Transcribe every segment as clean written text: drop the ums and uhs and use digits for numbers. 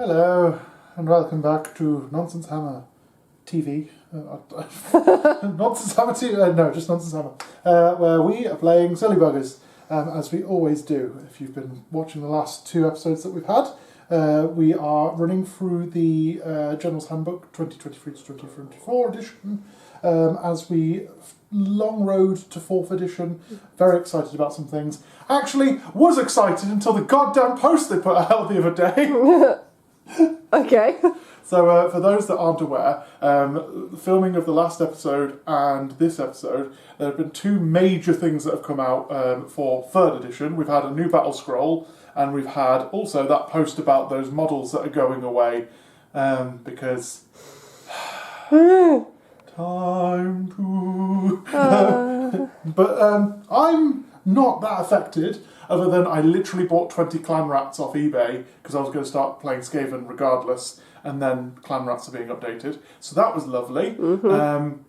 Hello, and welcome back to Nonsense Hammer TV. Nonsense Hammer TV? No, just Nonsense Hammer. Where we are playing Silly Buggers, as we always do. If you've been watching the last 2 episodes that we've had, we are running through the General's Handbook 2023 to 2024 edition, as we long road to 4th edition. Very excited about some things. Actually, was excited until the goddamn post they put out the other day. Okay. So, for those that aren't aware, the filming of the last episode and this episode, there have been 2 major things that have come out for 3rd edition. We've had a new battle scroll, and we've had also that post about those models that are going away, because time to... But I'm not that affected, other than I literally bought 20 clan rats off eBay because I was going to start playing Skaven regardless, and then clan rats are being updated. So that was lovely. Mm-hmm.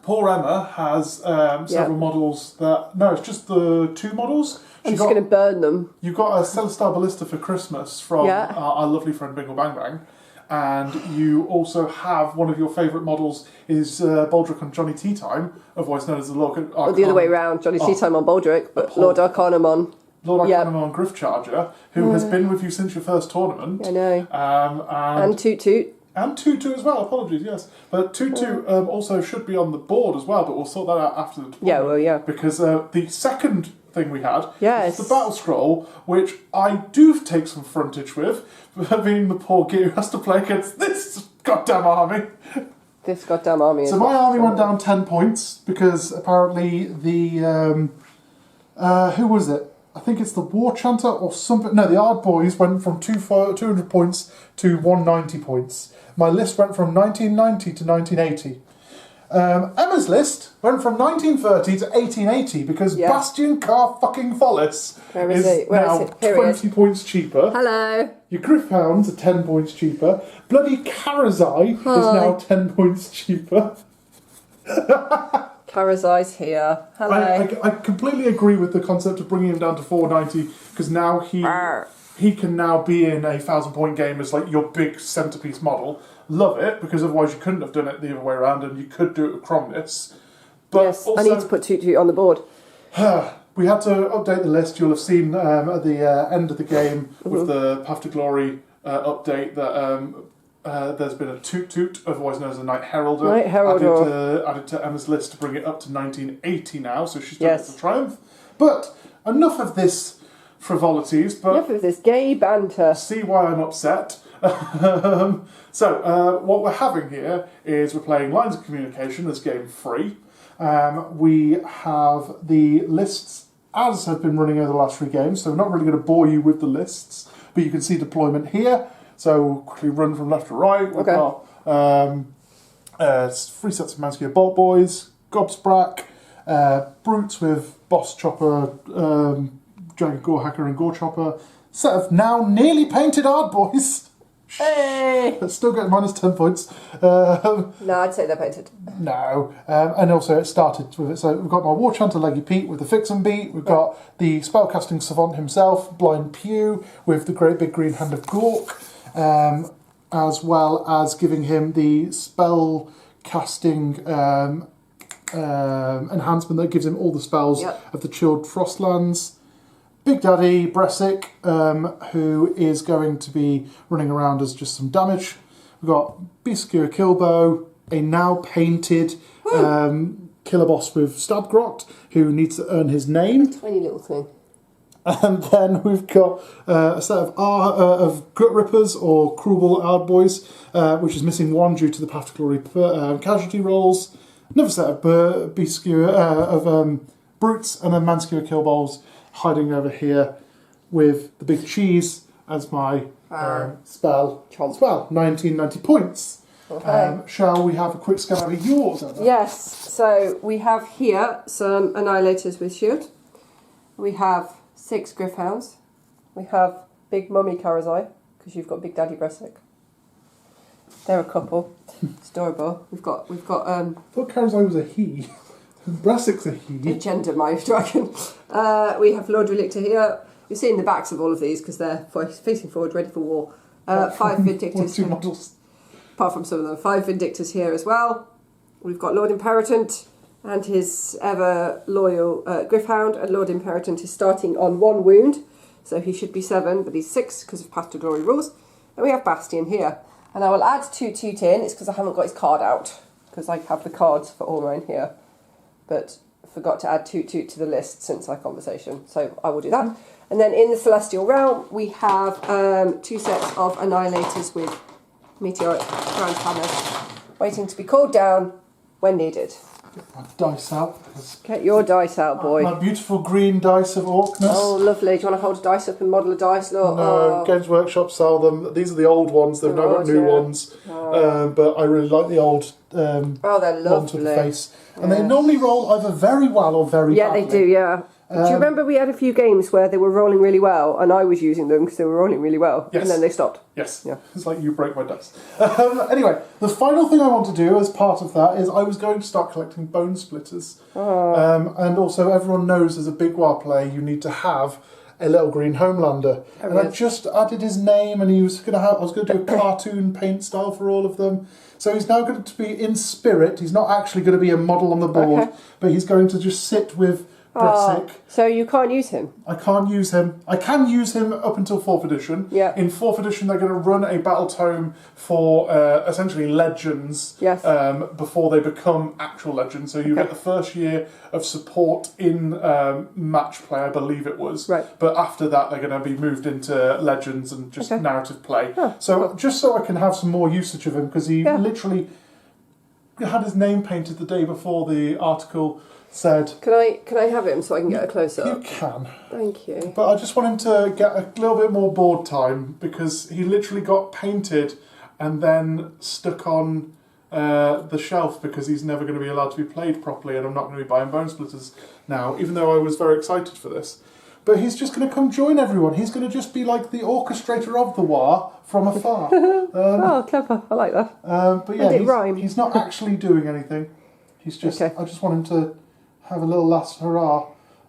Poor Emma has several models that... No, it's just the 2 models. I'm just going to burn them. You got a Celestar Ballista for Christmas from our lovely friend Bingle Bang Bang. And you also have one of your favourite models is Baldric on Johnny Tea Time, otherwise known as the Lord Arcanum. Or the other way around, Johnny Tea Time on Baldric, but Lord Arcanum on... Lord Arcanum on Griff Charger, who has been with you since your first tournament. I know. And Toot Toot. And Toot Toot as well, apologies, yes. But Toot Toot also should be on the board as well, but we'll sort that out after the tournament. Because the second thing we had is the battle scroll, which I do take some frontage with, being the poor git who has to play against this goddamn army. This goddamn army. So my army went down 10 points because apparently the who was it? I think it's the War Chanter or something. No, the Ard Boys went from 200 points to 190 points. My list went from 1990 to 1980. Emma's list went from 1930 to 1880 because Bastion Car fucking Follis is now 20 points cheaper. Hello. Your Griff Hounds are 10 points cheaper. Bloody Karazai is now 10 points cheaper. Karazai's here. Hello. I completely agree with the concept of bringing him down to 490 because now he can now be in a 1,000-point game as like your big centerpiece model. Love it, because otherwise you couldn't have done it the other way around, and you could do it with Cromnus. But yes, also, I need to put Toot Toot on the board. We had to update the list. You'll have seen at the end of the game with the Path to Glory update that there's been a Toot Toot, otherwise known as a Knight Heraldor, added to Emma's list to bring it up to 1980 now, so she's done it to triumph. But enough of this frivolities. But enough of this gay banter. See why I'm upset. So, what we're having here is we're playing Lines of Communication as game 3. We have the lists as have been running over the last 3 games, so we're not really going to bore you with the lists, but you can see deployment here. So we'll quickly run from left to right. We've got 3 sets of Manskewer Bolt Boys, Gobsbrack, Brutes with Boss Chopper, Dragon Gore Hacker and Gore Chopper, set of now nearly painted Ard Boys. Hey! But still get minus 10 points. No, I'd say they're painted. No. And also it started with it. So we've got my War Chanter Leggy Pete with the Fix and Beat. We've got the Spellcasting Savant himself, Blind Pew, with the Great Big Green Hand of Gork, as well as giving him the spell casting enhancement that gives him all the spells of the Chilled Frostlands. Big Daddy Bressic, who is going to be running around as just some damage. We've got Beastgear Killbow, a now painted killer boss with Stabgrot, who needs to earn his name. Tiny little thing. And then we've got a set of Gut Rippers or Cruel Ard Boys, which is missing 1 due to the Path to Glory casualty rolls. Another set of Beastgear of Brutes, and then Manskewer Killbowls hiding over here with the Big Cheese as my spell. As well, 1990 points. Okay. Shall we have a quick scan of yours, Emma? Yes. So we have here some Annihilators with Shield. We have 6 Griff Hounds. We have Big Mummy Karazai, because you've got Big Daddy Bressic. They're a couple. It's adorable. We've got. I thought Karazai was a he. Brassic's a he. A gender mind dragon. We have Lord Relictor here. You're seeing the backs of all of these because they're facing forward, ready for war. 5 Vindictors. 2 models. Apart from some of them. 5 Vindictors here as well. We've got Lord Imperatant and his ever loyal Gryph-hound, and Lord Imperatant is starting on 1 wound, so he should be 7, but he's 6 because of Path to Glory rules. And we have Bastion here. And I will add Toot Toot in, it's because I haven't got his card out, because I have the cards for all mine here. But forgot to add Toot Toot to the list since our conversation, so I will do that. And then in the Celestial Realm, we have 2 sets of Annihilators with Meteoric Ground Hammers, waiting to be called down when needed. Get my dice out. Get your dice out, boy. My beautiful green dice of Orkness. Oh, lovely. Do you want to hold a dice up and model a dice? Look. No, Games Workshop sell them. These are the old ones. They've now got new ones. But I really like the old they're lovely. one to the face. And they normally roll either very well or very badly. Yeah, they do, yeah. Do you remember we had a few games where they were rolling really well and I was using them because they were rolling really well? Yes. And then they stopped? Yes. Yeah. It's like you break my dice. Anyway, the final thing I want to do as part of that is I was going to start collecting bone splitters. And also everyone knows as a Big Waaagh player you need to have a little green Homelander. And I just added his name and he was going to have, I was going to do a cartoon paint style for all of them. So he's now going to be in spirit. He's not actually going to be a model on the board, but he's going to just sit with Bressic. So you can't use him? I can't use him. I can use him up until 4th edition. Yeah. In 4th edition, they're going to run a battle tome for essentially legends before they become actual legends. So you get the first year of support in match play, I believe it was. Right. But after that, they're going to be moved into legends and just narrative play. So just so I can have some more usage of him, because he literally had his name painted the day before the article said. Can I have him so I can get a close up? You can. Thank you. But I just want him to get a little bit more board time because he literally got painted and then stuck on the shelf because he's never going to be allowed to be played properly, and I'm not going to be buying bone splitters now, even though I was very excited for this. But he's just going to come join everyone. He's going to just be like the orchestrator of the Waaagh from afar. Oh, clever. I like that. But yeah, he's not actually doing anything. He's just. I just want him to have a little last hurrah.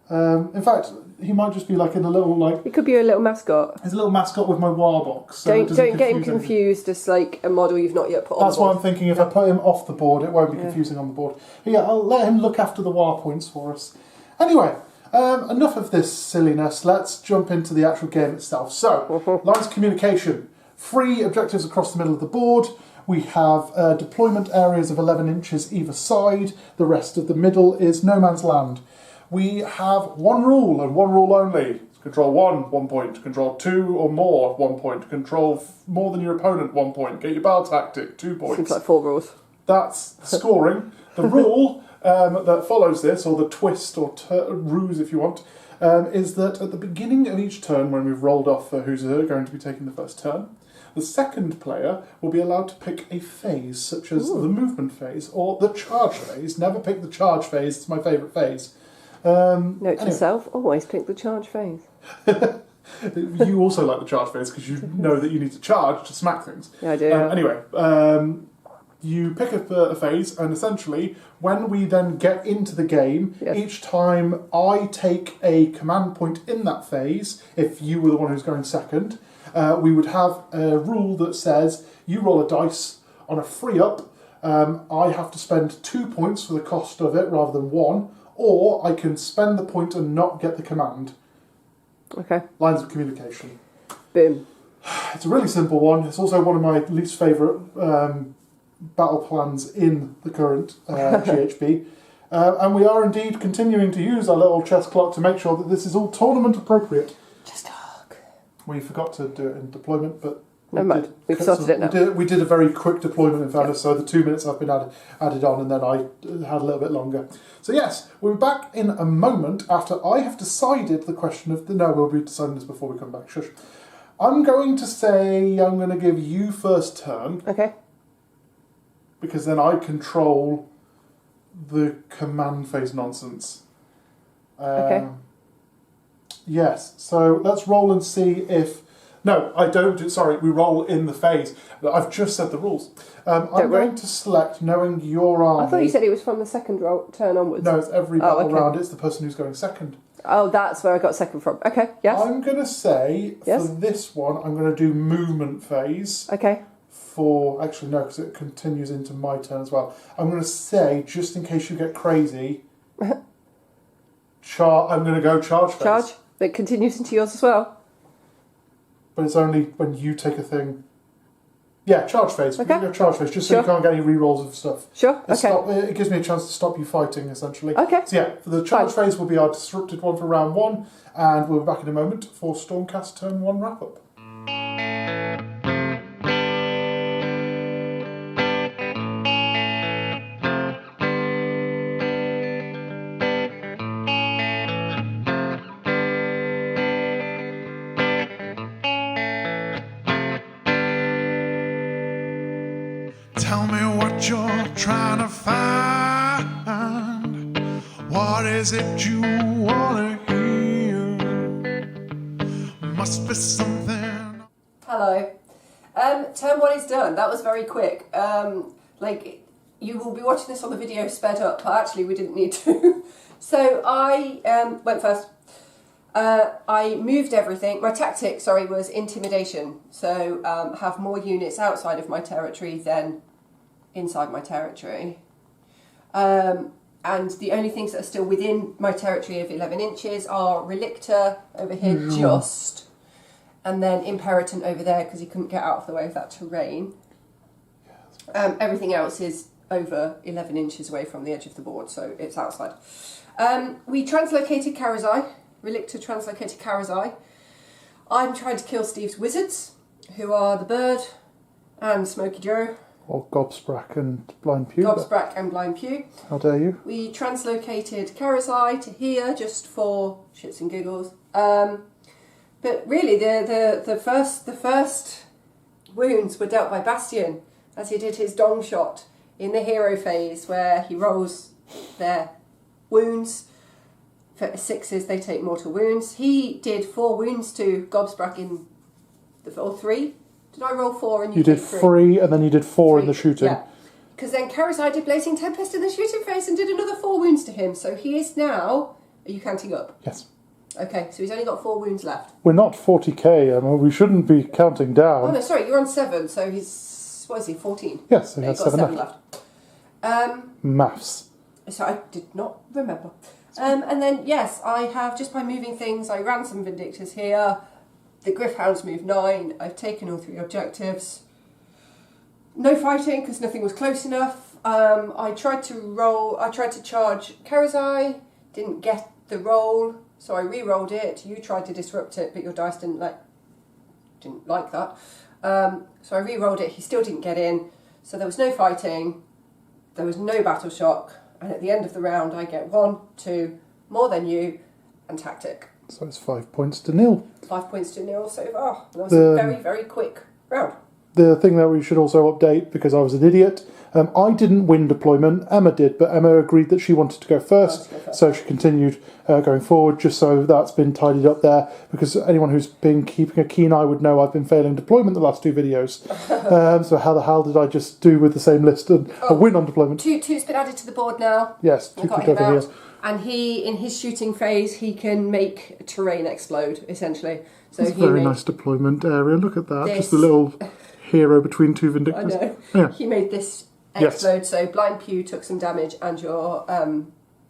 In fact, he might just be like in a little like. It could be a little mascot. He's a little mascot with my Waaagh box. So don't get him confused as like a model you've not yet put on. That's what I'm thinking. If I put him off the board, it won't be confusing on the board. But yeah, I'll let him look after the Waaagh points for us. Anyway, enough of this silliness. Let's jump into the actual game itself. So, lines of communication. 3 objectives across the middle of the board. We have deployment areas of 11 inches either side. The rest of the middle is no man's land. We have 1 rule and 1 rule only. Control 1, 1 point. Control 2 or more, 1 point. Control more than your opponent, 1 point. Get your battle tactic, 2 points. Seems like 4 rules. That's scoring. The rule that follows this, or the twist or ruse if you want, is that at the beginning of each turn, when we've rolled off who's going to be taking the first turn, the second player will be allowed to pick a phase, such as the movement phase or the charge phase. Never pick the charge phase, it's my favourite phase. Note to self, always pick the charge phase. You also like the charge phase because you know that you need to charge to smack things. Yeah, I do. Anyway, you pick a phase, and essentially, when we then get into the game, each time I take a command point in that phase, if you were the one who's going second, we would have a rule that says you roll a dice on a free up. I have to spend 2 points for the cost of it rather than 1, or I can spend the point and not get the command. Okay. Lines of communication. Boom. It's a really simple one. It's also one of my least favourite battle plans in the current GHB. And we are indeed continuing to use our little chess clock to make sure that this is all tournament appropriate. Just talk. We forgot to do it in deployment, but never mind. We've sorted it now. We did a very quick deployment in fairness, so the 2 minutes have been added on, and then I had a little bit longer. So yes, we'll be back in a moment after I have decided the question of no, we'll be deciding this before we come back. Shush. I'm going to say I'm going to give you first turn. Okay. Because then I control the command phase nonsense. Okay. Yes, so let's roll and see if... No, I don't. Sorry, we roll in the phase. I've just said the rules. I'm going to select, knowing your army... I thought you said it was from the second turn onwards. No, it's every battle round. It's the person who's going second. Oh, that's where I got second from. Okay, yes. I'm going to say, Yes. for this one, I'm going to do movement phase. Okay. Actually, no, because it continues into my turn as well. I'm going to say, just in case you get crazy, I'm going to go charge phase. Charge. It continues into yours as well. But it's only when you take a thing. Yeah, charge phase. Okay. We're going to go charge phase, just so you can't get any rerolls of stuff. Sure. Okay. It gives me a chance to stop you fighting, essentially. Okay. So yeah, for the charge phase will be our disrupted one for round 1, and we'll be back in a moment for Stormcast turn 1 wrap up. Tell me what you're trying to find. What is it you want to hear? Must be something. Hello. Turn 1 is done. That was very quick. You will be watching this on the video sped up, but actually we didn't need to. So I went first. I moved everything. My tactic, was intimidation. So have more units outside of my territory than inside my territory. And the only things that are still within my territory of 11 inches are Relicta over here just, and then Imperator over there because he couldn't get out of the way of that terrain. Everything else is over 11 inches away from the edge of the board, so it's outside. We translocated Karazai. Relicta translocated Karazai. I'm trying to kill Steve's wizards, who are the Bird and Smoky Joe. Or Gobsprack and Blind Pew. Gobsprack and Blind Pew. How dare you? We translocated Karazai to here just for shits and giggles. But really, the first wounds were dealt by Bastion as he did his dong shot in the hero phase, where he rolls their wounds. For 6s, they take mortal wounds. He did 4 wounds to Gobsprack in or 3. Did I roll 4 and you did 3 and then you did 4 in the shooting. Yeah. Because then Karazai did Blazing Tempest in the shooting phase and did another 4 wounds to him. So he is now... Are you counting up? Yes. Okay, so he's only got 4 wounds left. We're not 40k, Emma. We shouldn't be counting down. Oh no, sorry, you're on 7, so he's... What is he, 14? Yes, he No, has he's got 7 left. Maths. So I did not remember. And then, yes, I have, just by moving things, I ran some Vindictors here. The Griffhounds moved 9. I've taken all 3 objectives. No fighting, because nothing was close enough. I tried to charge Karazai, didn't get the roll, so I re-rolled it. You tried to disrupt it, but your dice didn't like that. So I re-rolled it, he still didn't get in. So there was no fighting, there was no battle shock, and at the end of the round I get 1, 2, more than you, and tactic. So it's 5 points to 0. 5 points to 0 so far. That was a very, very quick round. The thing that we should also update, because I was an idiot, I didn't win deployment, Emma did, but Emma agreed that she wanted to go first, so she continued going forward, just so that's been tidied up there, because anyone who's been keeping a keen eye would know I've been failing deployment the last 2 videos. So how the hell did I just do with the same list and a win on deployment? 2's been added to the board now. Yes, 2 got him out. And he, in his shooting phase, he can make terrain explode, essentially. So That's a very nice deployment area, look at that, just a little hero between 2 Vindictors. I know. Yeah. He made this explode, so Blind Pew took some damage, and your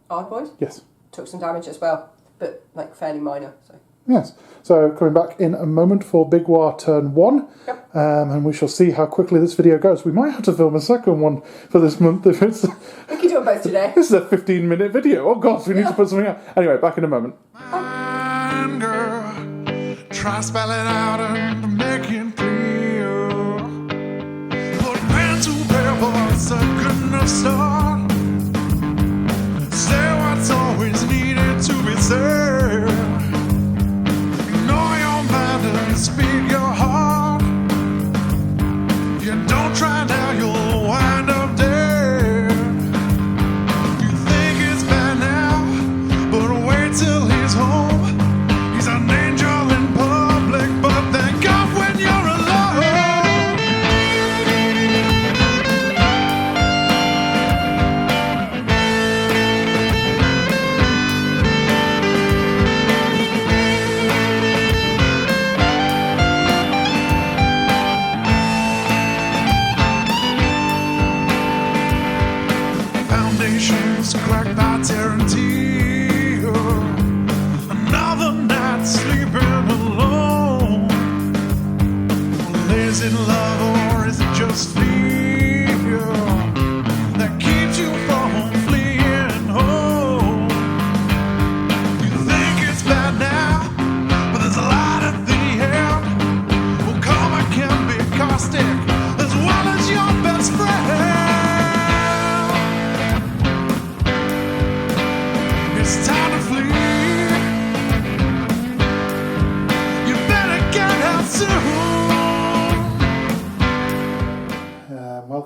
Ardboys took some damage as well, but like fairly minor. So. Yes, so coming back in a moment for Big Waaagh turn 1, and we shall see how quickly this video goes. We might have to film a second one for this month if it's... We can do them both today. This is a 15-minute video. Oh God, we need to put something out. Anyway, back in a moment. Girl, try spell it out and make it clear. Put pen to paper, it's a good enough start. Say what's always needed to be said. Know your mind and speak your heart. You don't try now, you'll wind up dead. You think it's bad now, but wait till he's home. He's an angel in public, but thank God when you're alone.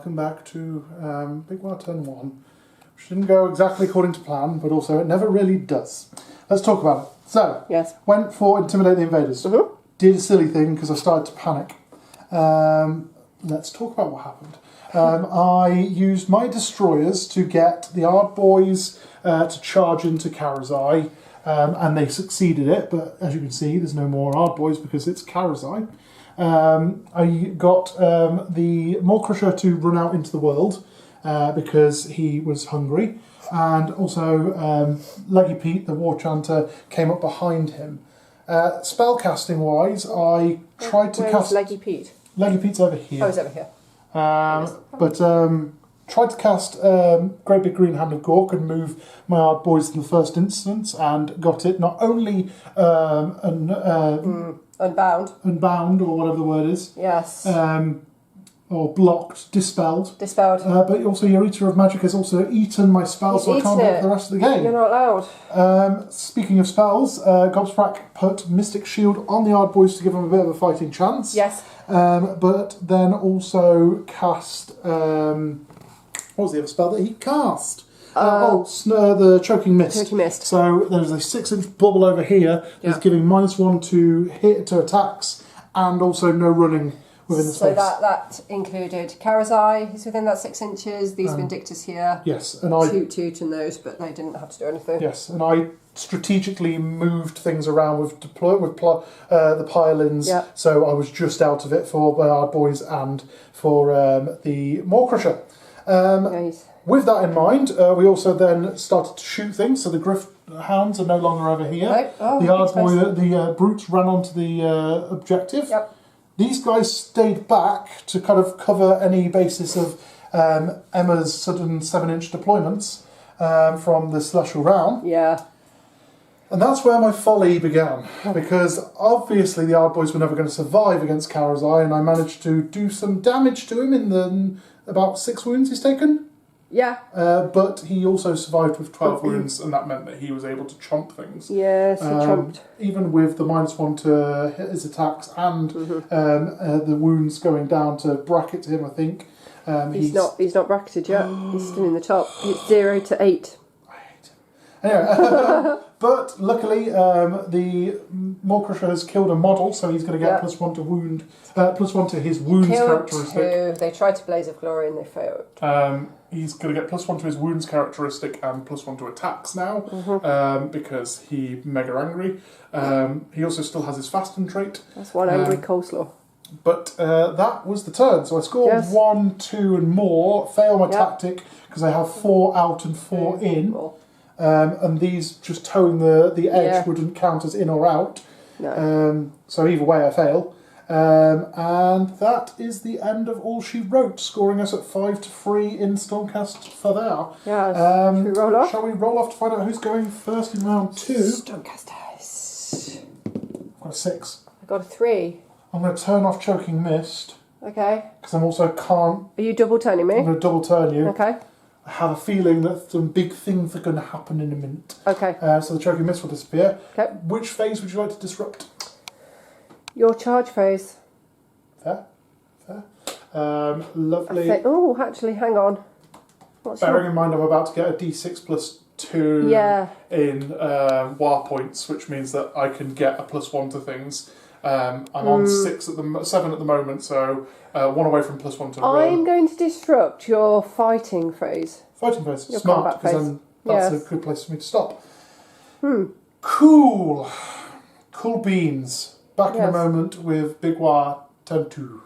welcome back to Big Waaagh Turn 1, which didn't go exactly according to plan, but also it never really does. Let's talk about it. So, Yes. went for Intimidate the Invaders. Mm-hmm. Did a silly thing because I started to panic. Let's talk about what happened. I used my destroyers to get the Ard boys to charge into Karazai, and they succeeded it, but as you can see, there's no more Ard boys because it's Karazai. I got the Maw-Crusher to run out into the world because he was hungry, and also Leggy Pete, the War Chanter, came up behind him. Spellcasting wise, I tried to cast... Leggy Pete? Leggy Pete's over here. Oh, he's over here. But tried to cast Great Big Green Hand of Gork and move my Ard boys in the first instance, and got it not only unbound, or whatever the word is. Yes. Or blocked, dispelled. But also your Eater of Magic has also eaten my spell, so I can't get the rest of the game. You're not allowed. Speaking of spells, Gobsprak put Mystic Shield on the Ard boys to give them a bit of a fighting chance. Yes. But then also cast... what was the other spell that he cast? The Choking Mist. Choking Mist. So there's a 6-inch bubble over here that's giving -1 to hit to attacks, and also no running within the space. So that included Karazai, who's within that 6 inches, these Vindictus here. Yes, and I... Toot and those, but they didn't have to do anything. Yes, and I strategically moved things around with the pile-ins, so I was just out of it for my Ard boys and for the Maw-Crusher. Nice. With that in mind, we also then started to shoot things, so the Griff Hounds are no longer over here. Right. Oh, the Ard boy, the Brutes ran onto the objective. Yep. These guys stayed back to kind of cover any basis of Emma's sudden 7-inch deployments from the Celestial Realm. Yeah. And that's where my folly began, because obviously the Ard boys were never going to survive against Karazai, and I managed to do some damage to him in the about 6 wounds he's taken. Yeah. But he also survived with 12 wounds, and that meant that he was able to chomp things. Yes, he chomped. Even with the -1 to hit his attacks and the wounds going down to bracket him, I think. He's not bracketed yet. He's still in the top. It's 0 to 8. I hate him. Anyway, but luckily the Maw-Crusher has killed a model, so he's going to get +1 to wound, +1 to his wounds characteristic. Two. They tried to Blaze of Glory and they failed. He's going to get +1 to his wounds characteristic and +1 to attacks now, because he mega angry. He also still has his fasten trait. That's one angry coleslaw. But that was the turn. So I scored 1, 2 and more, fail my tactic because I have 4 out and 4 in. Cool. And these just towing the edge wouldn't count as in or out. No. So either way I fail. And that is the end of all she wrote, scoring us at 5-3 in Stormcast for there. Yes. Should we roll off? Shall we roll off to find out who's going first in round 2? Stormcasters. I've got a 6. I got a 3. I'm going to turn off Choking Mist. Okay. Because I'm also can't... Are you double turning me? I'm going to double turn you. Okay. I have a feeling that some big things are going to happen in a minute. Okay. So the Choking Mist will disappear. Okay. Which phase would you like to disrupt? Your charge phase. Fair. Lovely. Oh, actually, hang on. Bearing in mind I'm about to get a D6 plus 2 in Waaagh points, which means that I can get a +1 to things. I'm on 7 at the moment, so 1 away from +1 to run. I'm going to disrupt your fighting phase. Fighting phase. Your Smart, combat because phase. then that's a good place for me to stop. Cool beans. Back in a moment with Big Waaagh Turn 2.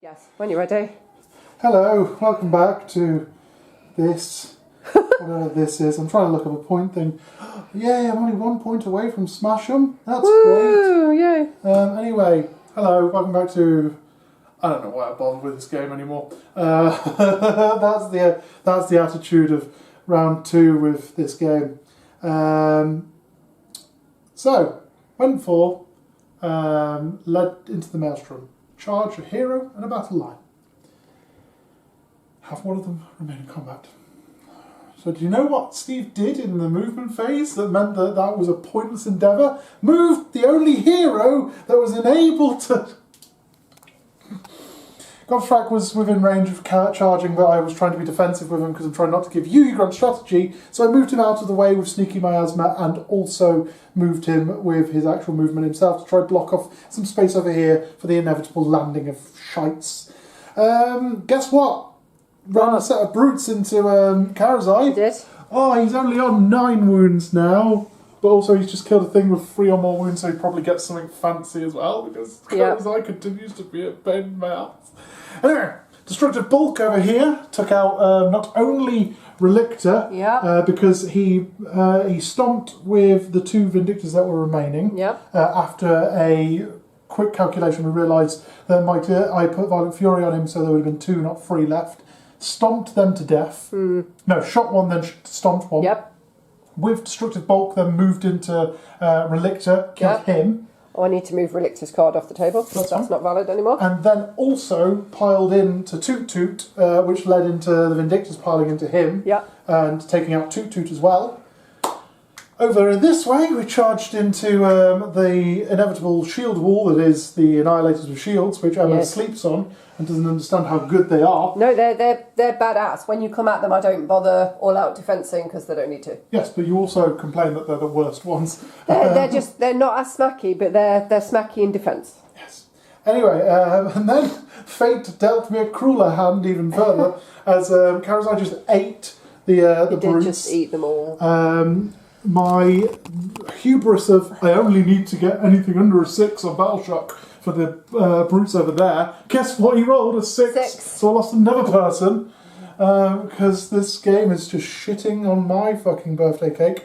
Yes, when you're ready. Hello, welcome back to this. Whatever this is. I'm trying to look up a point thing. Yay, I'm only 1 point away from Smash 'em. That's Woo, yay. great. Anyway, hello, welcome back to... I don't know why I bothered with this game anymore. That's the attitude of round 2 with this game. So, went for led into the Maelstrom. charge, a hero, and a battle line. Have one of them remain in combat. So do you know what Steve did in the movement phase that meant that that was a pointless endeavour? Moved the only hero that was enabled to... Godfrak was within range of charging, but I was trying to be defensive with him because I'm trying not to give you your grand strategy. So I moved him out of the way with Sneaky Miasma and also moved him with his actual movement himself to try to block off some space over here for the inevitable landing of shites. Guess what? Ran a set of brutes into Karazai. Did. Oh, he's only on 9 wounds now. But also he's just killed a thing with 3 or more wounds, so he probably gets something fancy as well, because Karazai continues to be a pain in my ass. Anyway, Destructive Bulk over here took out not only Relicta, because he stomped with the 2 Vindictors that were remaining. After a quick calculation, we realised that I put Violent Fury on him, so there would have been 2, not 3 left. Stomped them to death. No, shot 1, then stomped 1. With Destructive Bulk, then moved into Relicta, killed him. Oh, I need to move Relicta's card off the table, because that's not valid anymore. And then also piled into Toot Toot, which led into the Vindictors piling into him, and taking out Toot Toot as well. Over this way, we charged into the inevitable shield wall that is the Annihilators with shields, which Emma sleeps on and doesn't understand how good they are. No, they're badass. When you come at them, I don't bother all-out defensing because they don't need to. Yes, but you also complain that they're the worst ones. They're not as smacky, but they're smacky in defence. Yes. Anyway, and then fate dealt me a crueler hand even further, as Karazai just ate the brutes. Did just eat them all. My hubris of I only need to get anything under a 6 on Battle Shock for the brutes over there. Guess what? He rolled a 6. So I lost another person because this game is just shitting on my fucking birthday cake.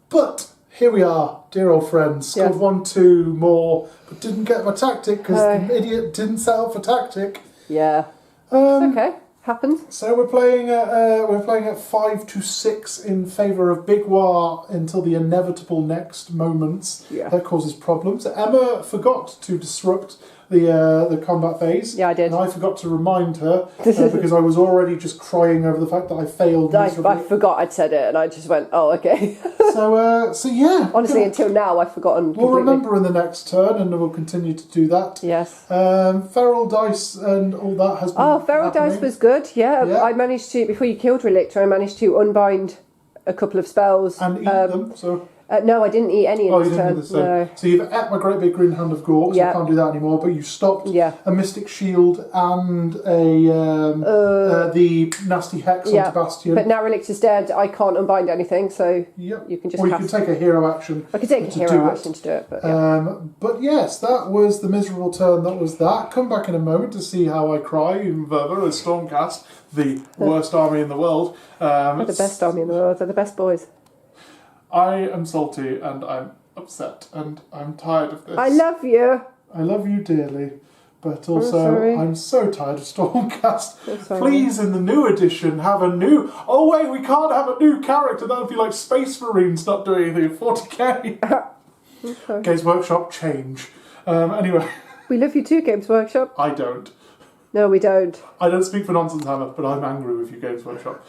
But here we are, dear old friends. Scored 1, 2 more, but didn't get my tactic because the idiot didn't set up for tactic. Yeah. It's okay. Happens. So we're playing at 5 to 6 in favour of Big Waaagh until the inevitable next moments that causes problems. Emma forgot to disrupt the combat phase. Yeah, I did. And I forgot to remind her because I was already just crying over the fact that I failed miserably. I forgot I'd said it and I just went, oh, okay. So yeah. Honestly, until now, I've forgotten completely. We'll remember in the next turn and we'll continue to do that. Yes. Feral Dice and all that has been Feral Dice was good, yeah. I managed to, before you killed Relicta, I managed to unbind a couple of spells. And eat them, so... no, I didn't eat any in this turn. No. So you've ate my great big green hand of Gork, so I can't do that anymore, but you stopped a Mystic Shield and the Nasty Hex onto Bastion. But now Relicta's dead, I can't unbind anything, so you can just you can take a hero action. I could take a hero action to do it, but but yes, that was the miserable turn that was that. Come back in a moment to see how I cry even further as Stormcast, the worst army in the world. They're the best army in the world, they're the best boys. I am salty and I'm upset and I'm tired of this. I love you. I love you dearly, but also I'm so tired of Stormcast. Please, in the new edition, have a new... Oh wait, we can't have a new character. That would be like Space Marines not doing anything. 40k. Games Workshop, change. Anyway. We love you too, Games Workshop. I don't. No, we don't. I don't speak for Nonsense Hammer, but I'm angry with you, Games Workshop.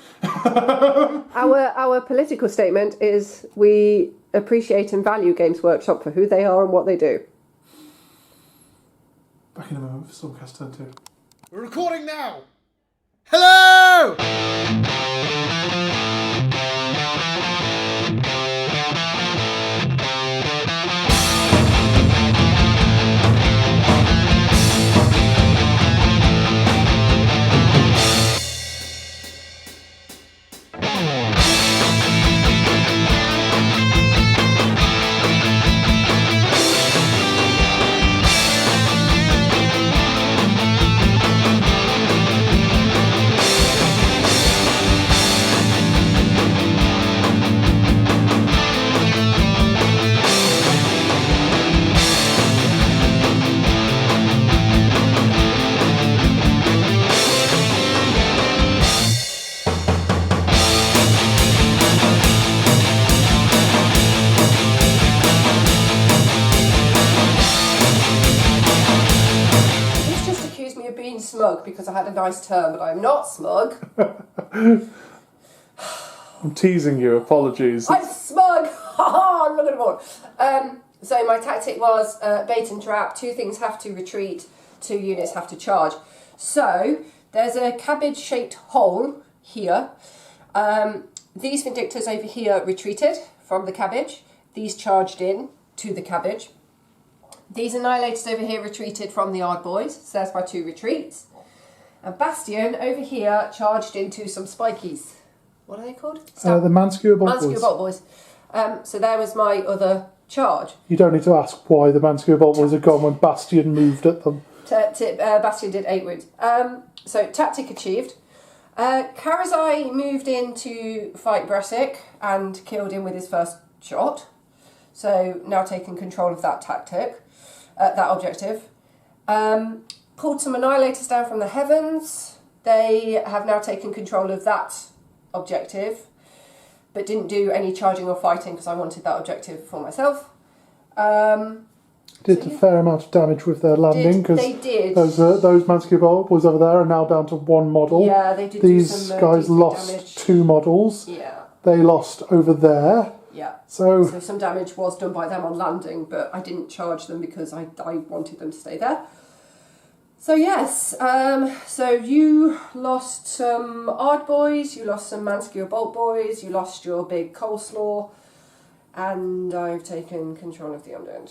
Our political statement is we appreciate and value Games Workshop for who they are and what they do. Back in a moment for Stormcast turn 2. We're recording now! Hello! smug because I had a nice turn, but I'm not smug. I'm teasing you, apologies. I'm smug! I'm not going to board. So my tactic was bait and trap. 2 things have to retreat, 2 units have to charge. So there's a cabbage-shaped hole here. These Vindictors over here retreated from the cabbage. These charged in to the cabbage. These Annihilators over here retreated from the Ard Boys. So there's my 2 retreats. And Bastion over here charged into some spikies. What are they called? The Manskewer Bolt Manskewer Boys. Bolt Boys. So there was my other charge. You don't need to ask why the Manskewer Bolt Boys had gone when Bastion moved at them. Bastion did 8 wounds. So tactic achieved. Karazai moved in to fight Bresic and killed him with his first shot. So now taking control of that tactic, that objective. Pulled some Annihilators down from the heavens. They have now taken control of that objective, but didn't do any charging or fighting because I wanted that objective for myself. Did a fair amount of damage with their landing because they did. Those Manskewer Bolt Boys over there are now down to 1 model. Yeah, they did. These guys lost damage. 2 models. Yeah. They lost over there. Yeah. So some damage was done by them on landing, but I didn't charge them because I wanted them to stay there. So yes, so you lost some Ard Boys, you lost some Manskewer Bolt Boys, you lost your big coleslaw, and I've taken control of the undead.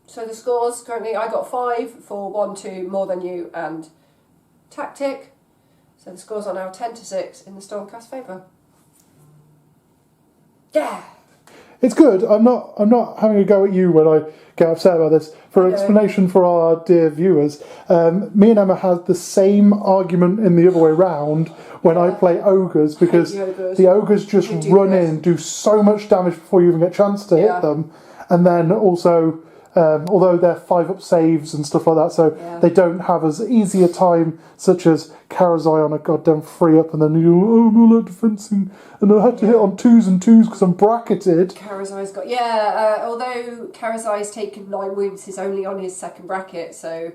So the scores currently, I got 5 for 1-2 more than you and tactic. So the scores are now 10-6 in the Stormcast favour. Yeah. it's good. I'm not having a go at you when I get upset about this. For explanation for our dear viewers, me and Emma had the same argument in the other way round when I play ogres, because the ogres just run in, do so much damage before you even get a chance to hit them, and then also, although they're 5-up saves and stuff like that, so they don't have as easy a time, such as Karazai on a goddamn 3-up, and then you go, oh no, like defensing, and I had to hit on 2s and 2s because I'm bracketed. Karazai's got, although Karazai's taken 9 wounds, he's only on his second bracket, so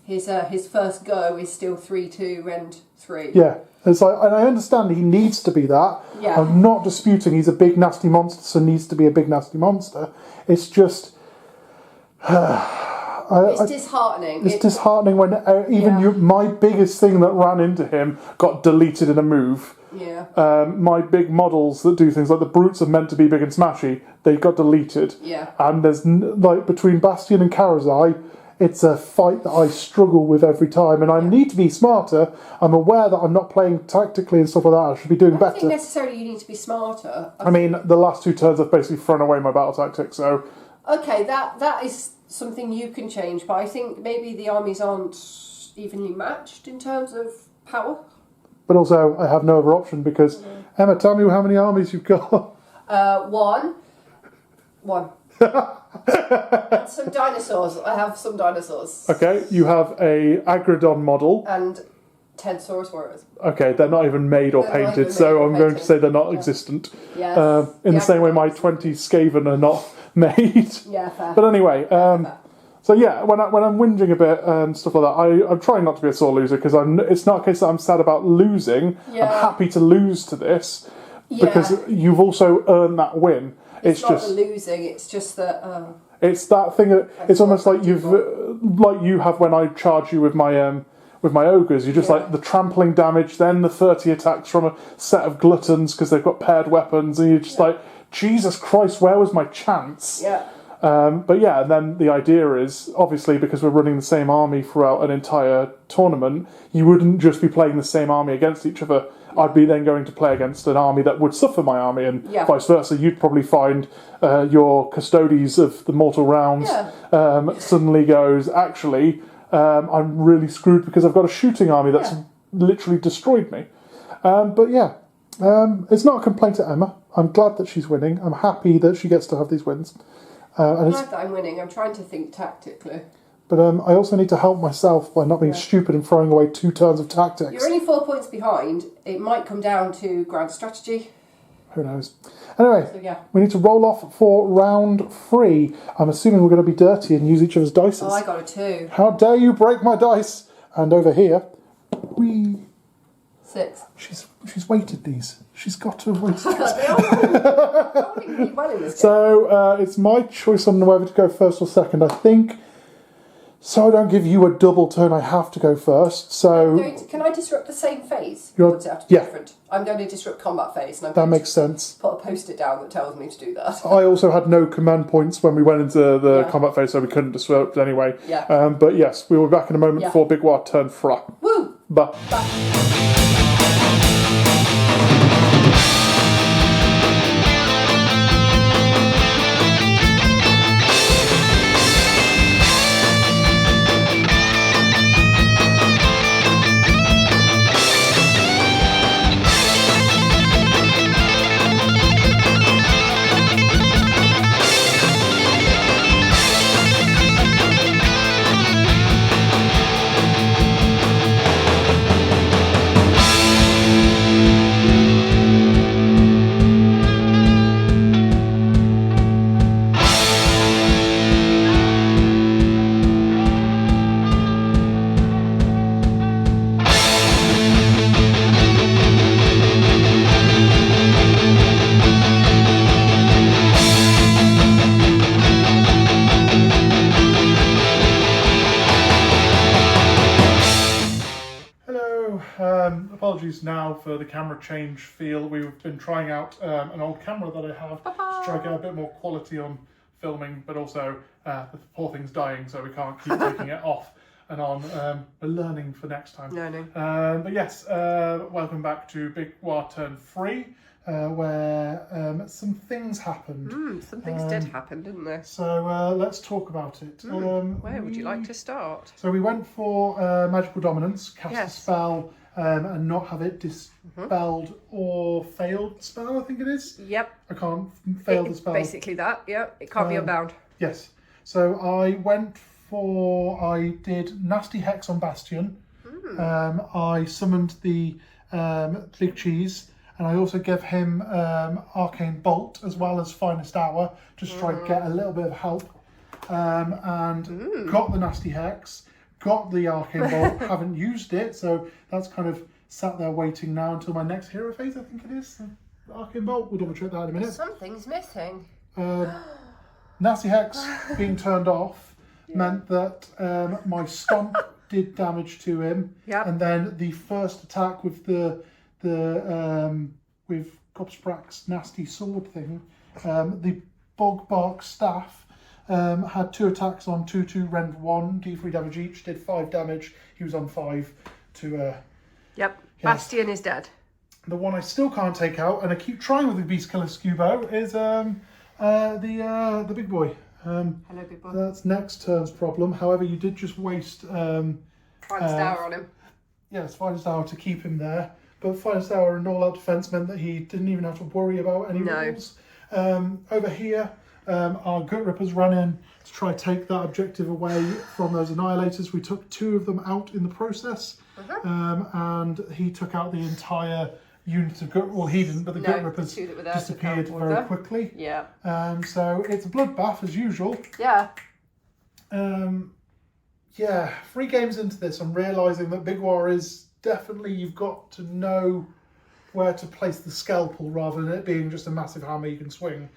his first go is still 3-2 and 3. Yeah. It's like, and I understand he needs to be that. Yeah. I'm not disputing he's a big nasty monster, so needs to be a big nasty monster. It's just it's disheartening. It's disheartening when my biggest thing that ran into him got deleted in a move. Yeah. My big models that do things like the brutes are meant to be big and smashy, they got deleted. Yeah. And there's like between Bastion and Karazai, it's a fight that I struggle with every time, and I need to be smarter. I'm aware that I'm not playing tactically and stuff like that. I should be doing better. I don't think necessarily you need to be smarter. I mean, the last 2 turns I've basically thrown away my battle tactic, so... Okay, that is something you can change, but I think maybe the armies aren't evenly matched in terms of power. But also, I have no other option because... Emma, tell me how many armies you've got. 1. And some dinosaurs. I have some dinosaurs. Okay, you have a Agrodon model. And 10 Saurus Warriors. Okay, they're not even made or painted, so I'm going to say they're not existent. Yes. In the same way my 20 Skaven are not made. Yeah, fair. But anyway, so yeah, when I'm whinging a bit and stuff like that, I'm trying not to be a sore loser, because it's not a case that I'm sad about losing. Yeah. I'm happy to lose to this, because you've also earned that win. It's not just the losing, it's just that... it's that thing that... It's almost like you have when I charge you with my ogres. You're just like the trampling damage, then the 30 attacks from a set of gluttons because they've got paired weapons, and you're just like, Jesus Christ, where was my chance? Yeah. But yeah, and then the idea is, obviously, because we're running the same army throughout an entire tournament, you wouldn't just be playing the same army against each other. I'd be then going to play against an army that would suffer my army, and vice versa. You'd probably find your custodies of the mortal rounds suddenly goes, actually, I'm really screwed because I've got a shooting army that's literally destroyed me. But yeah, it's not a complaint to Emma. I'm glad that she's winning. I'm happy that she gets to have these wins. I'm glad that I'm winning. I'm trying to think tactically. But I also need to help myself by not being stupid and throwing away 2 turns of tactics. You're only 4 points behind. It might come down to grand strategy. Who knows? Anyway, So, yeah. we need to roll off for round 3. I'm assuming we're going to be dirty and use each other's dice. Oh, I got a 2. How dare you break my dice? And over here, we... 6. She's weighted these. She's got to have weighted these. They are rolling really well in this game. So it's my choice on whether to go first or second. I think, so I don't give you a double turn, I have to go first. So Can I disrupt the same phase? You're- Or does it have to be yeah. different? I'm going to disrupt combat phase, and I'm that going makes to sense. put a post-it down that tells me to do that. I also had no command points when we went into the Yeah. combat phase, so we couldn't disrupt anyway. Yeah. But yes, we will be back in a moment Yeah. for Big Waaagh turn fra. Woo! But apologies now for the camera change feel. We've been trying out an old camera that I have to try to get a bit more quality on filming, but also the poor thing's dying, so we can't keep taking it off and on. We're learning for next time. Learning. But yes, welcome back to Big Waaagh Turn 3, where some things happened. Some things did happen, didn't there? So let's talk about it. Where would you like to start? So we went for Magical Dominance, cast Yes. a spell and not have it dispelled or failed the spell, I think it is. Yep. I can't fail the spell. Basically that, yeah. It can't be unbound. Yes. So I did Nasty Hex on Bastion. I summoned the Big Cheese, and I also gave him Arcane Bolt as well as Finest Hour, just to try to get a little bit of help. And got the Nasty Hex, got the Arcane Bolt, haven't used it, so that's kind of sat there waiting now until my next hero phase, I think it is. Arcane Bolt, we'll double check that in a minute. Something's missing. Nasty Hex being turned off meant that my Stomp did damage to him, and then the first attack with with Gobsprak's nasty sword thing, the Bog Bark Staff had 2 attacks on 2/2 rend 1, d3 damage each, did 5 damage. He was on 5 to. Yep. Yes. Bastion is dead. The one I still can't take out, and I keep trying with the Beast Killer Scubo, is the big boy. Hello, big boy. That's next turn's problem. However, you did just waste Finest hour on him. yes, Finest Hour to keep him there. But Finest Hour and all-out defense meant that he didn't even have to worry about any rules. Over here, our Gut Rippers ran in to try to take that objective away from those Annihilators. We took 2 of them out in the process, and he took out the entire unit of Gut. Well, he didn't, but the Gut Rippers the 2 that were there disappeared took out very order. quickly. Yeah. So it's a bloodbath as usual. Yeah. Yeah, 3 games into this, I'm realising that Big Waaagh is definitely, you've got to know where to place the scalpel rather than it being just a massive hammer you can swing.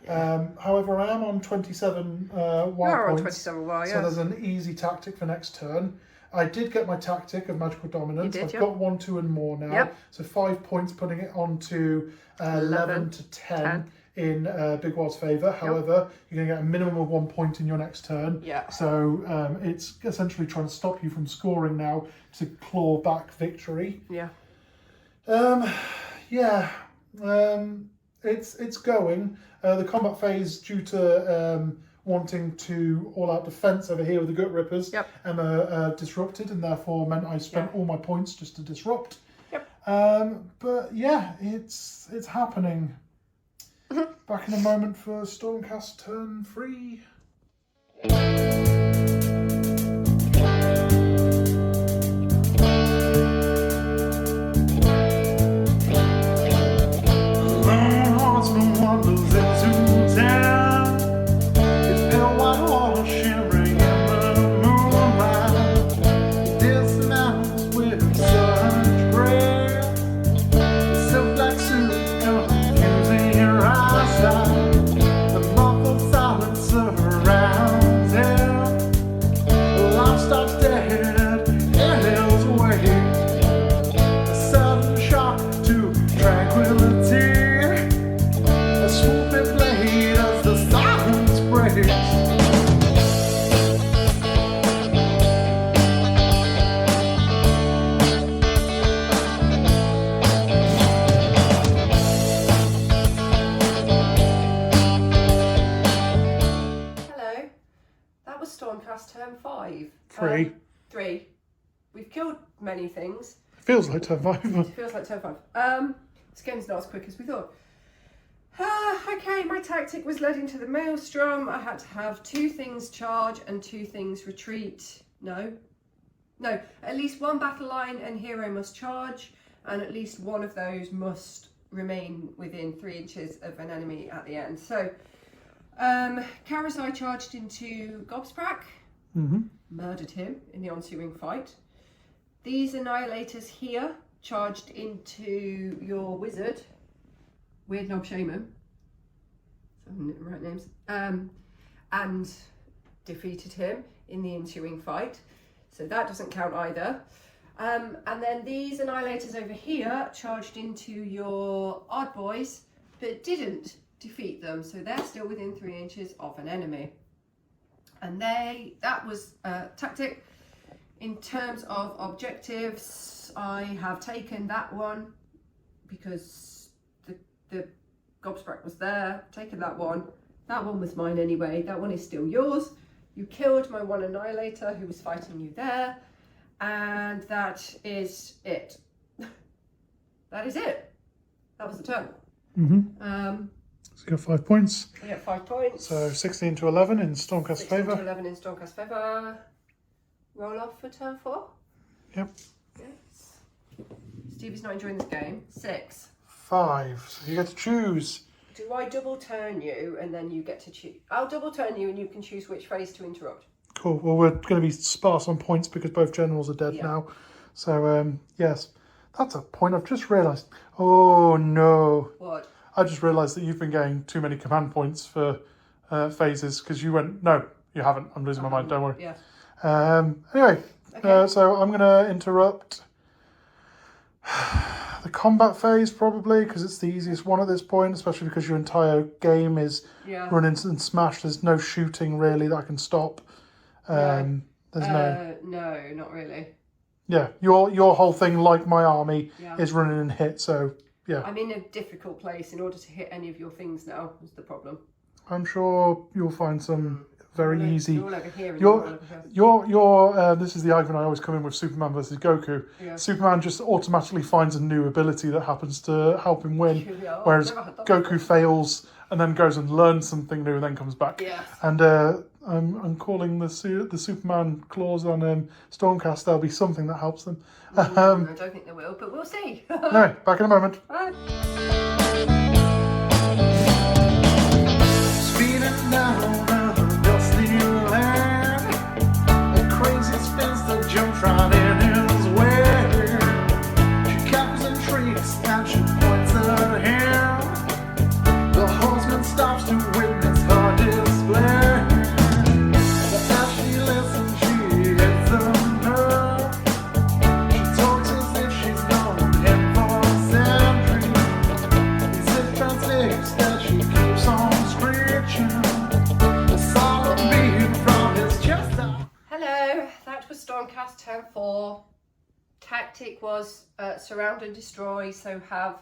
However, I am on 27 Waaagh You're on points, 27 Waaagh, so there's an easy tactic for next turn. I did get my tactic of Magical Dominance. You did, I've got 1, 2 and more now. Yep. So 5 points, putting it on to 11 to 10. In Big Wagh's favour. However, you're going to get a minimum of 1 point in your next turn. Yeah. So it's essentially trying to stop you from scoring now to claw back victory. Yeah. It's going. The combat phase, due to wanting to all-out defence over here with the Gut Rippers, Emma disrupted, and therefore meant I spent all my points just to disrupt. Yep. But yeah, it's happening. Back in a moment for Stormcast turn 3. Long turn 5? 3. 3. We've killed many things. It feels like turn 5. It feels like turn 5. This game's not as quick as we thought. Okay, my tactic was led into the maelstrom. I had to have 2 things charge and 2 things retreat. No, at least 1 battle line and hero must charge, and at least 1 of those must remain within 3 inches of an enemy at the end. So, Karazai charged into Gobsprak, murdered him in the ensuing fight. These annihilators here charged into your wizard, Weird Knob Shaman, some right names, and defeated him in the ensuing fight. So that doesn't count either. And then these annihilators over here charged into your odd boys, but didn't defeat them. So they're still within 3 inches of an enemy. And that was tactic. In terms of objectives, I have taken that one because the Gobsprak was there, taken that one. That one was mine anyway. That one is still yours. You killed my 1 annihilator who was fighting you there. And that is it. That is it. That was the turn. So you got 5 points. I get 5 points. So 16 to 11 in Stormcast 16 favour. to 11 in Stormcast favour. Roll off for turn 4. Yep. Yes. Stevie's not enjoying this game. 6. 5. So you get to choose. Do I double turn you and then you get to choose? I'll double turn you and you can choose which phase to interrupt. Cool. Well, we're going to be sparse on points because both generals are dead now. So, yes. That's a point I've just realised. Oh, no. What? I just realised that you've been getting too many command points for phases because you went, no, you haven't. I'm losing my mind. Don't worry. Yeah. Anyway, Okay. so I'm going to interrupt the combat phase probably because it's the easiest one at this point, especially because your entire game is run into and smash. There's no shooting really that I can stop. There's no... No, not really. Yeah, your whole thing, like my army, is running and hit, so yeah. I'm in a difficult place in order to hit any of your things now, is the problem. I'm sure you'll find some very easy... You're all over here and you're all over here. Your this is the argument I always come in with Superman versus Goku. Yeah. Superman just automatically finds a new ability that happens to help him win, whereas never had that Goku fails and then goes and learns something new and then comes back. Yes. And I'm calling the Superman clause on Stormcast. There'll be something that helps them. I don't think they will, but we'll see. Anyway, back in a moment. Bye. Speeding down the dusty land, a crazy spinster jumps right in his way. She captures and treats and she points at him. The horseman stops to witness her display. But as she listens, she hits the nerve. She talks as if she's known him for centuries. He's so transfixed that she keeps on screeching. The solemn beat from his chest out. Hello, that was Stormcast turn 4. Tactic was surround and destroy, so have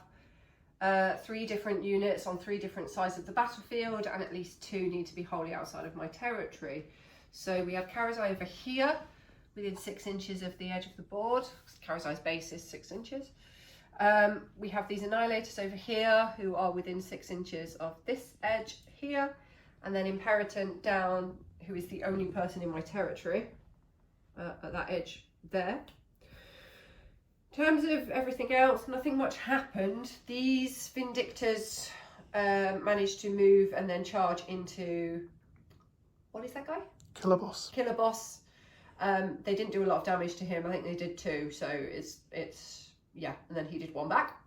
3 different units on 3 different sides of the battlefield, and at least 2 need to be wholly outside of my territory. So we have Karazai over here, within 6 inches of the edge of the board. Karazai's base is 6 inches. We have these annihilators over here, who are within 6 inches of this edge here, and then Imperator down, who is the only person in my territory at that edge there. In terms of everything else, nothing much happened. These Vindictors managed to move and then charge into, what is that guy? Killer Boss. Killer Boss. They didn't do a lot of damage to him. I think they did 2, so it's yeah, and then he did 1 back.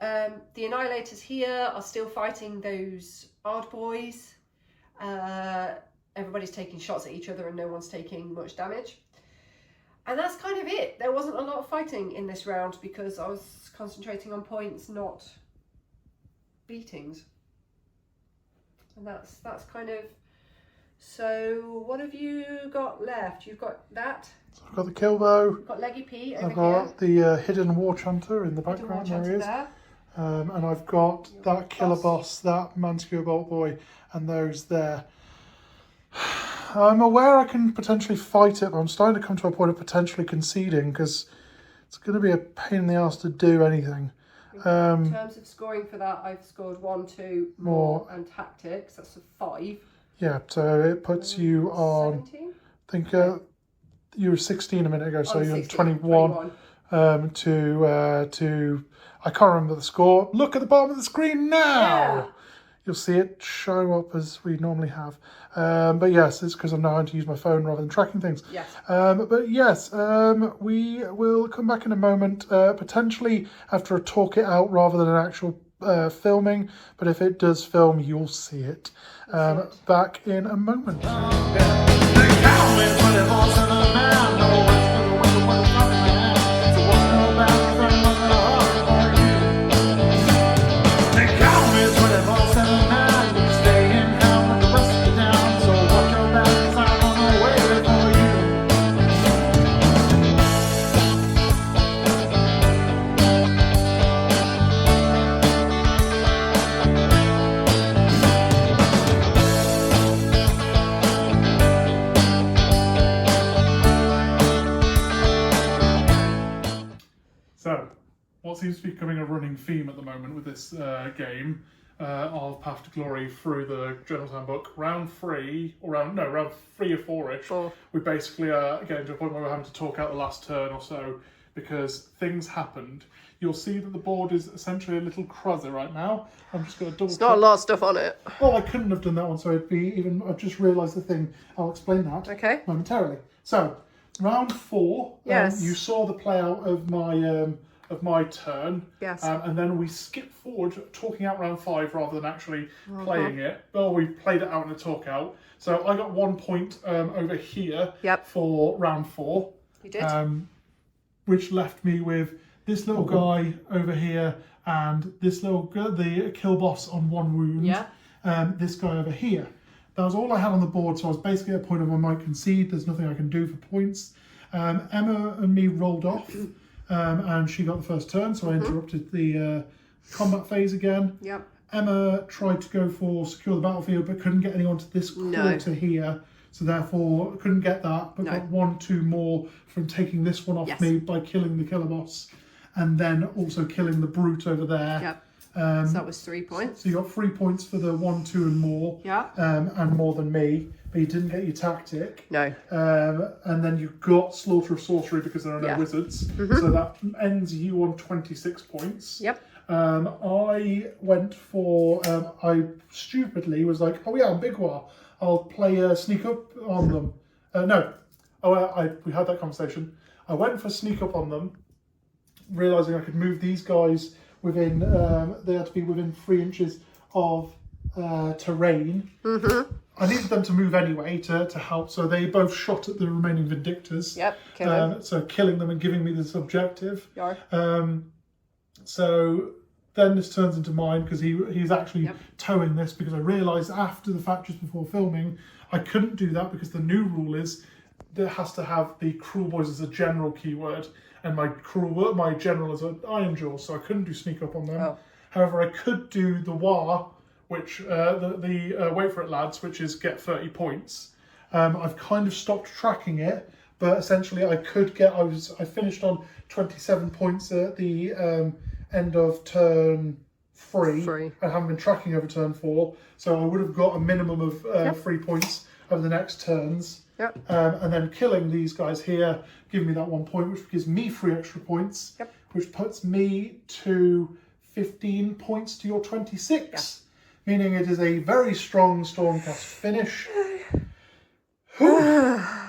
The Annihilators here are still fighting those Ard boys. Everybody's taking shots at each other and no one's taking much damage. And that's kind of it. There wasn't a lot of fighting in this round because I was concentrating on points, not beatings. And that's kind of... So what have you got left? You've got that. So I've got the Killbow. You've got Leggy P over I've got the Hidden War Chanter in the background. There he is. There. And I've got that Killer Boss, that Manskewer Bolt Boy, and those there. I'm aware I can potentially fight it, but I'm starting to come to a point of potentially conceding because it's going to be a pain in the ass to do anything. In terms of scoring for that, I've scored 1, 2 more and tactics. That's a 5. Yeah, so it puts you on. 17? I think you were 16 a minute ago, so you're 16, 21. To I can't remember the score. Look at the bottom of the screen now. Yeah. You'll see it show up as we normally have. But yes, it's because I'm now having to use my phone rather than tracking things. Yes. But yes, we will come back in a moment, potentially after a talk it out rather than an actual filming. But if it does film, you'll see it. Back in a moment. So, what seems to be becoming a running theme at the moment with this game of Path to Glory through the General's Handbook, round 3 or round 3 or 4-ish, we basically are getting to a point where we're having to talk out the last turn or so because things happened. You'll see that the board is essentially a little cruzzer right now. I'm just going to double check. It's not a lot of stuff on it. Well, I couldn't have done that one, so it'd be even. I've just realised the thing. I'll explain that momentarily. So, round 4. Yes. You saw the play out of my turn. Yes. And then we skipped forward, talking out round 5 rather than actually playing it. Well, we played it out in a talk out. So I got 1 point over here for round 4. You did. Which left me with this little guy over here and this little the kill boss on 1 wound. Yeah. This guy over here. That was all I had on the board, so I was basically at a point of I might concede. There's nothing I can do for points. Emma and me rolled off, and she got the first turn, so I interrupted the combat phase again. Yep. Emma tried to go for secure the battlefield, but couldn't get anyone to this quarter here, so therefore couldn't get that, but got 1, 2 more from taking this one off me by killing the killer boss, and then also killing the brute over there. Yep. So that was 3 points. So you got 3 points for the 1, 2 and more. Yeah. And more than me, but you didn't get your tactic. No. And then you got Slaughter of Sorcery because there are no wizards. So that ends you on 26 points. Yep. I went for, I stupidly was like, oh yeah, I'm Big Waaagh. I'll play Sneak Up on them. We had that conversation. I went for Sneak Up on them, realising I could move these guys within, they had to be within 3 inches of terrain. I needed them to move anyway to help, so they both shot at the remaining Vindictors. Yep, killing. So killing them and giving me this objective. So then this turns into mine because he's actually towing this because I realised after the fact, just before filming, I couldn't do that because the new rule is that it has to have the Cruel Boys as a general keyword. And my general is an Iron Jaw, so I couldn't do Sneak Up on them. However, I could do the Waaagh, which the wait for it, lads, which is get 30 points. I've kind of stopped tracking it, but essentially I could get. I finished on 27 points at the end of turn 3. I haven't been tracking over turn 4, so I would have got a minimum of 3 points over the next turns. And then killing these guys here, giving me that 1 point, which gives me 3 extra points, which puts me to 15 points to your 26, meaning it is a very strong Stormcast finish. I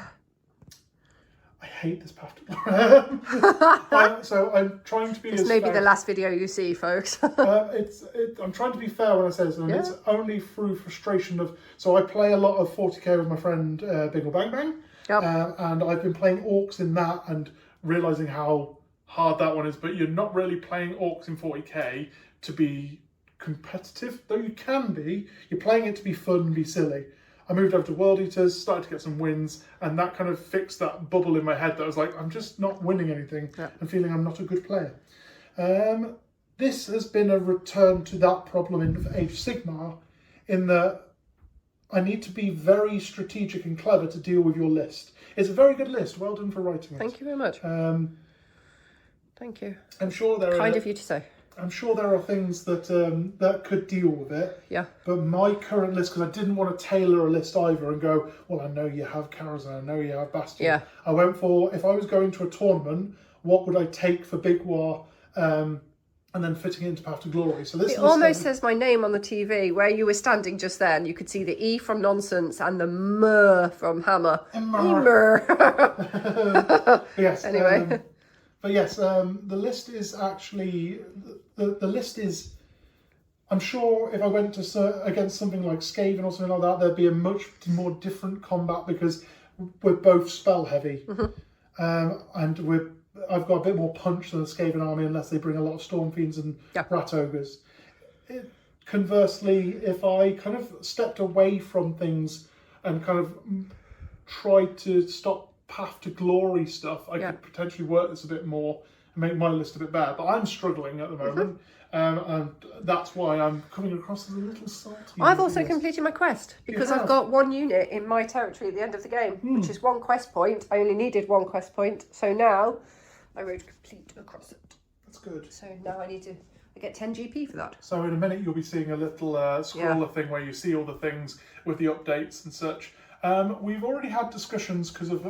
hate this path to glory. So I'm trying to be. This may be the last video you see, folks. I'm trying to be fair when I say this, and it's only through frustration of. So I play a lot of 40k with my friend Big Ol' Bang Bang, and I've been playing orcs in that and realizing how hard that one is. But you're not really playing orcs in 40k to be competitive, though you can be. You're playing it to be fun and be silly. I moved over to World Eaters, started to get some wins, and that kind of fixed that bubble in my head that I was like, I'm just not winning anything and feeling I'm not a good player. This has been a return to that problem in Age of Sigmar, in that I need to be very strategic and clever to deal with your list. It's a very good list. Well done for writing it. Thank you very much. Thank you. I'm sure there Kind are... of you to say. I'm sure there are things that that could deal with it. Yeah. But my current list, because I didn't want to tailor a list either and go, well, I know you have Karazhan, I know you have Bastion. Yeah. I went for, if I was going to a tournament, what would I take for Big Waaagh, and then fitting it into Path to Glory. So this It almost says my name on the TV where you were standing just then. You could see the E from Nonsense and the M from Hammer. Emmer. Yes. Anyway. But yes, the list is actually... The list is... I'm sure if I went to against something like Skaven or something like that, there'd be a much more different combat because we're both spell heavy. And I've got a bit more punch than the Skaven army unless they bring a lot of Storm Fiends and Rat Ogres. Conversely, if I kind of stepped away from things and kind of tried to stop Path to Glory stuff, I could potentially work this a bit more and make my list a bit better. But I'm struggling at the moment, and that's why I'm coming across as a little salty. I've also completed my quest because I've got 1 unit in my territory at the end of the game, which is 1 quest point. I only needed 1 quest point, so now I wrote complete across it. That's good. So now I get 10 GP for that. So in a minute you'll be seeing a little scroller thing where you see all the things with the updates and such. We've already had discussions because of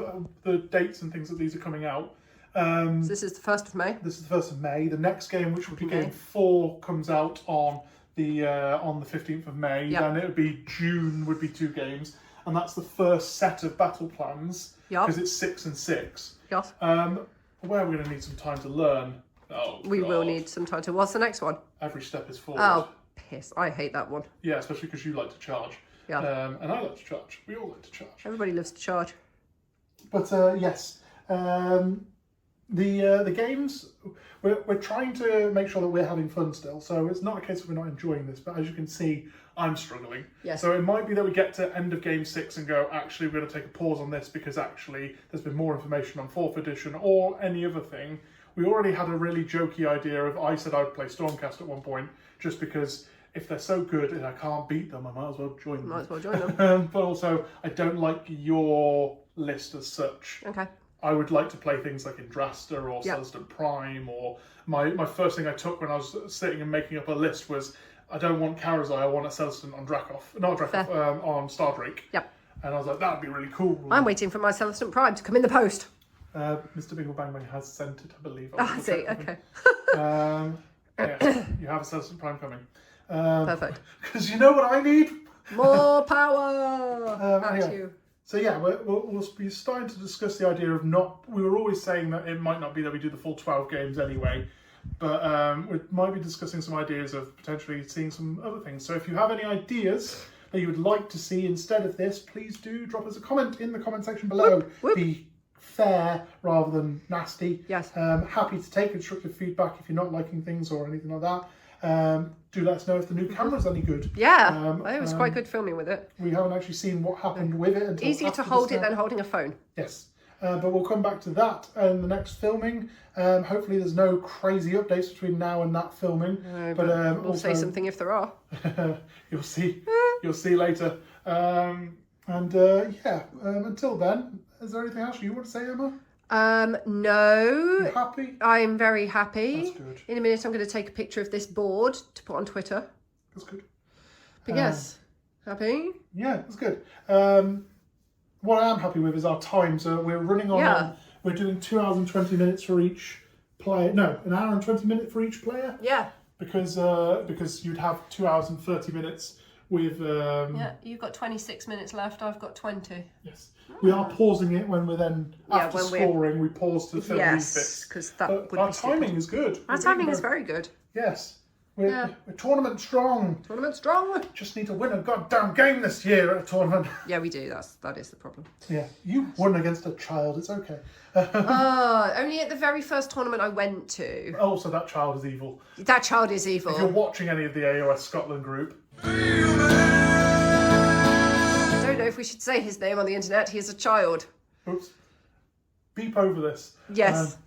the dates and things that these are coming out. So this is the 1st of May? This is the 1st of May. The next game, which will be game 4, comes out on the 15th of May. Then it would be June, would be 2 games. And that's the first set of battle plans because it's 6 and 6. Yes. Where are we going to need some time to learn? Oh, we will need some time to... What's the next one? Every step is forward. Oh, piss. I hate that one. Yeah, especially because you like to charge. Yeah. And I like to charge. We all like to charge. Everybody loves to charge. But yes, the games, we're trying to make sure that we're having fun still. So it's not a case of we're not enjoying this, but as you can see, I'm struggling. Yes. So it might be that we get to end of game 6 and go, actually, we're going to take a pause on this because actually there's been more information on 4th edition or any other thing. We already had a really jokey idea of, I said I'd play Stormcast at one point just because if they're so good and I can't beat them, I might as well join them. Might as well join them. But also, I don't like your list as such. Okay. I would like to play things like Indrasta or Celestin Prime, or my first thing I took when I was sitting and making up a list was, I don't want Karazai, I want a Celestin on on Stardrake. Yep. And I was like, that would be really cool. I'm waiting for my Celestin Prime to come in the post. Mr. Bingle Bang Bang has sent it, I believe. I see, okay. Yes, you have a Celestin Prime coming. Perfect. Because you know what I need? More power at anyway. you. So yeah, we'll be starting to discuss the idea of not... We were always saying that it might not be that we do the full 12 games anyway, but we might be discussing some ideas of potentially seeing some other things. So if you have any ideas that you would like to see instead of this, please do drop us a comment in the comment section below. Whoop, whoop. Be fair rather than nasty. Yes. Happy to take constructive feedback if you're not liking things or anything like that. Do let us know if the new camera's any good. Yeah, it was quite good filming with it. We haven't actually seen what happened with it until Easier to hold it than holding a phone. Yes, but we'll come back to that in the next filming. Hopefully there's no crazy updates between now and that filming. No, but we'll also, say something if there are. You'll see later. Until then, is there anything else you want to say, Emma? No. You happy? I'm very happy. That's good. In a minute I'm going to take a picture of this board to put on Twitter. That's good. But yes, happy? Yeah, that's good. What I am happy with is our time. So we're running on, we're doing 2 hours and 20 minutes for each player. No, 1 hour and 20 minutes for each player. Yeah. Because you'd have 2 hours and 30 minutes with... yeah, you've got 26 minutes left, I've got 20. Yes. We are pausing it when we're then, after when scoring, we pause to film these bits. Yes, because that would be our timing is good. Our timing is very good. Yes. We're tournament strong. Tournament strong. Just need to win a goddamn game this year at a tournament. Yeah, we do. That is the problem. Yeah, you won against a child. It's okay. Only at the very first tournament I went to. Oh, so that child is evil. That child is evil. If you're watching any of the AOS Scotland group... I don't know if we should say his name on the internet. He is a child. Oops. Beep over this. Yes.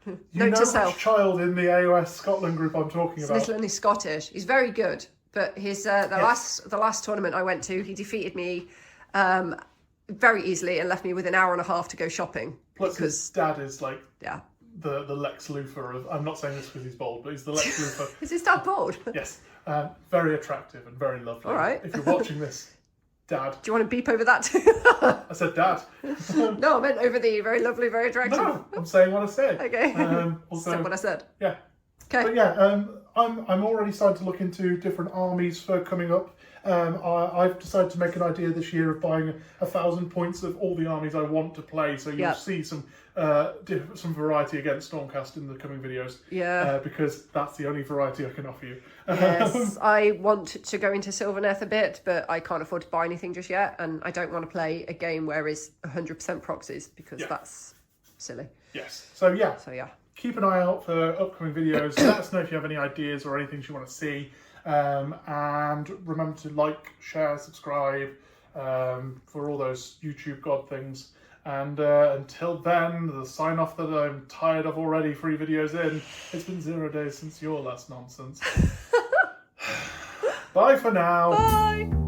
You know which child in the AOS Scotland group I'm talking about. He's little and he's Scottish. He's very good, But his the last tournament I went to, he defeated me very easily and left me with an hour and a half to go shopping. Plus, his dad is like yeah. the Lex Luthor of. I'm not saying this because he's bald, but he's the Lex Luthor. Is his dad bald? Yes, very attractive and very lovely. All right. If you're watching this, Dad. Do you want to beep over that too? I said Dad. No, I meant over the very lovely, very attractive. No, I'm saying what I said. Okay. Also, said what I said. Yeah. Okay. But yeah, I'm already starting to look into different armies for coming up. I've decided to make an idea this year of buying 1,000 points of all the armies I want to play. So you'll see some variety against Stormcast in the coming videos. Yeah. Because that's the only variety I can offer you. Yes, I want to go into Sylvaneth a bit, but I can't afford to buy anything just yet, and I don't want to play a game where it's 100% proxies because that's silly. Yes. So yeah. Keep an eye out for upcoming videos. Let us know if you have any ideas or anything you want to see. And remember to like, share, subscribe for all those YouTube God things. And until then, the sign off that I'm tired of already, 3 videos in. It's been 0 days since your last nonsense. Bye for now. Bye.